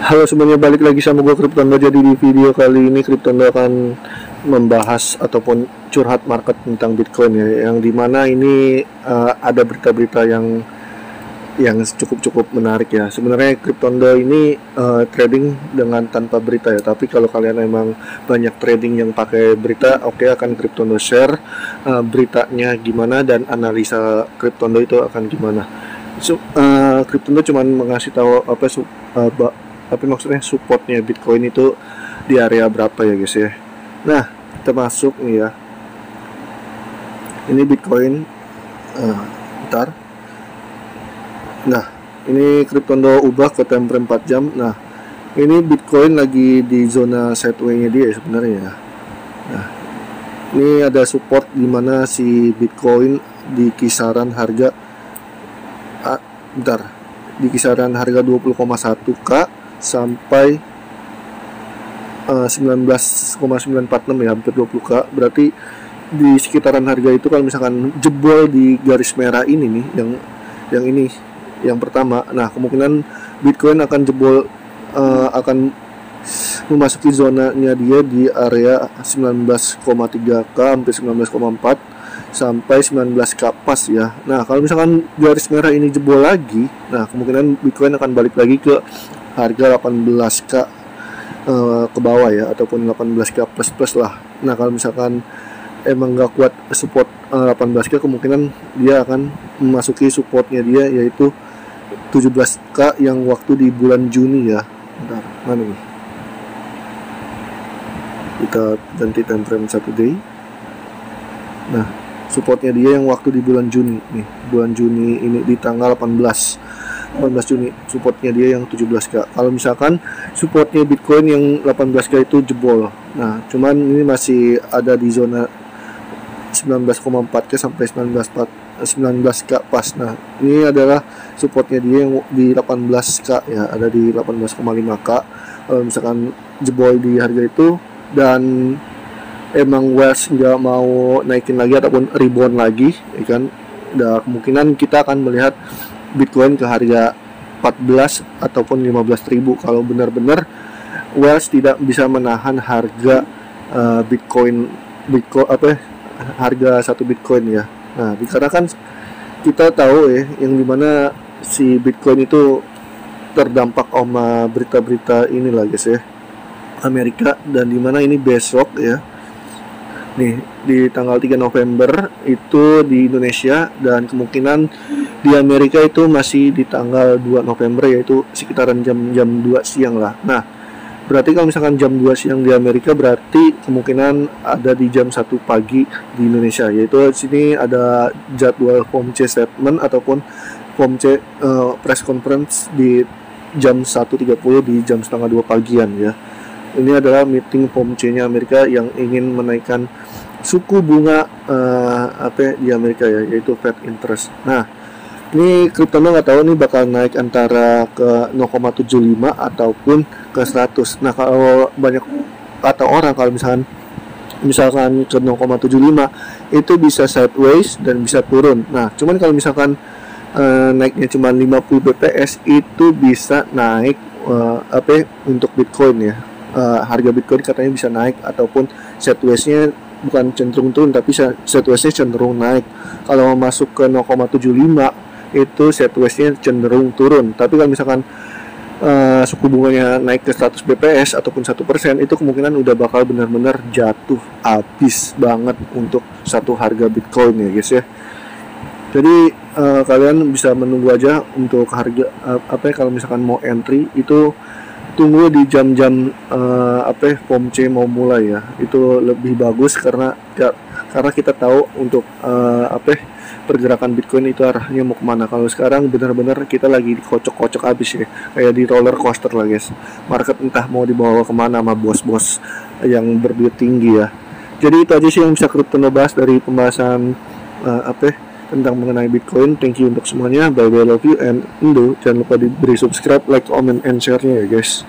Halo semuanya, balik lagi sama gue Kryptondo. Jadi di video kali ini Kryptondo akan membahas ataupun curhat market tentang Bitcoin ya, yang dimana ini ada berita-berita yang cukup menarik ya. Sebenarnya Kryptondo ini trading dengan tanpa berita ya, tapi kalau kalian emang banyak trading yang pakai berita, oke, akan Kryptondo share beritanya gimana dan analisa Kryptondo itu akan gimana. Kryptondo cuman mengasih tahu tapi maksudnya supportnya Bitcoin itu di area berapa ya guys ya. Nah, kita masuk nih ya. Ini Bitcoin bentar. Nah, ini Kryptondo ubah ke time frame 4 jam. Nah, ini Bitcoin lagi di zona sideways-nya dia sebenarnya. Nah, ini ada support di mana si Bitcoin di kisaran harga di kisaran harga 20,1k sampai 19,946 ya, hampir 20k. Berarti di sekitaran harga itu kalau misalkan jebol di garis merah ini nih, yang ini yang pertama, nah kemungkinan Bitcoin akan jebol, akan memasuki zonanya dia di area 19,3k sampai 19,4 sampai 19k pas ya. Nah, kalau misalkan garis merah ini jebol lagi, nah kemungkinan Bitcoin akan balik lagi ke harga 18k ke bawah ya, ataupun 18k plus lah. Nah, kalau misalkan emang nggak kuat support 18k, kemungkinan dia akan memasuki supportnya dia, yaitu 17k yang waktu di bulan Juni ya. Bentar, mana nih? Kita ganti time frame 1 day. Nah, supportnya dia yang waktu di bulan Juni nih, bulan Juni ini di tanggal 18 Juni, supportnya dia yang 17k. Kalau misalkan supportnya Bitcoin yang 18k itu jebol, nah cuman ini masih ada di zona 19,4k sampai 19k pas. Nah, ini adalah supportnya dia yang di 18k ya, ada di 18,5k. Kalau misalkan jebol di harga itu dan emang West nggak mau naikin lagi ataupun rebound lagi ya kan, kemungkinan kita akan melihat Bitcoin ke harga 14 ataupun 15.000 kalau benar-benar West tidak bisa menahan harga Bitcoin harga satu Bitcoin ya. Nah, dikarenakan kita tahu ya, yang dimana si Bitcoin itu terdampak sama berita-berita inilah guys ya, Amerika, dan dimana ini besok ya, nih di tanggal 3 November itu di Indonesia, dan kemungkinan di Amerika itu masih di tanggal 2 November, yaitu sekitaran jam 2 siang lah. Nah, berarti kalau misalkan jam 2 siang di Amerika, berarti kemungkinan ada di jam 1 pagi di Indonesia, yaitu sini ada jadwal FOMC statement ataupun FOMC press conference di jam 1.30 di jam setengah 2 pagian ya. Ini adalah meeting FOMC-nya Amerika yang ingin menaikkan suku bunga di Amerika ya, yaitu Fed interest. Nah, ini Kryptono nggak tahu nih bakal naik antara ke 0,75 ataupun ke 100. Nah, kalau banyak kata orang, kalau misalkan ke 0,75 itu bisa sideways dan bisa turun. Nah, cuman kalau misalkan naiknya cuma 50 bps itu bisa naik untuk Bitcoin ya. Harga Bitcoin katanya bisa naik, ataupun sideways-nya bukan cenderung turun tapi sideways-nya cenderung naik. Kalau masuk ke 0,75 itu sideways-nya cenderung turun. Tapi kalau misalkan suku bunganya naik ke 100 bps ataupun 1%, itu kemungkinan udah bakal benar-benar jatuh habis banget untuk satu harga Bitcoin ya guys ya. Jadi kalian bisa menunggu aja untuk harga kalau misalkan mau entry itu tunggu di jam-jam FOMC mau mulai ya. Itu lebih bagus karena kita tahu untuk pergerakan Bitcoin itu arahnya mau kemana. Kalau sekarang benar-benar kita lagi dikocok-kocok habis ya, kayak di roller coaster lah guys. Market entah mau dibawa kemana sama bos-bos yang berduit tinggi ya. Jadi itu aja sih yang bisa Kryptono bahas dari pembahasan tentang mengenai Bitcoin. Thank you untuk semuanya. Bye bye, love you and Indo. Jangan lupa diberi subscribe, like, comment, and share-nya ya guys.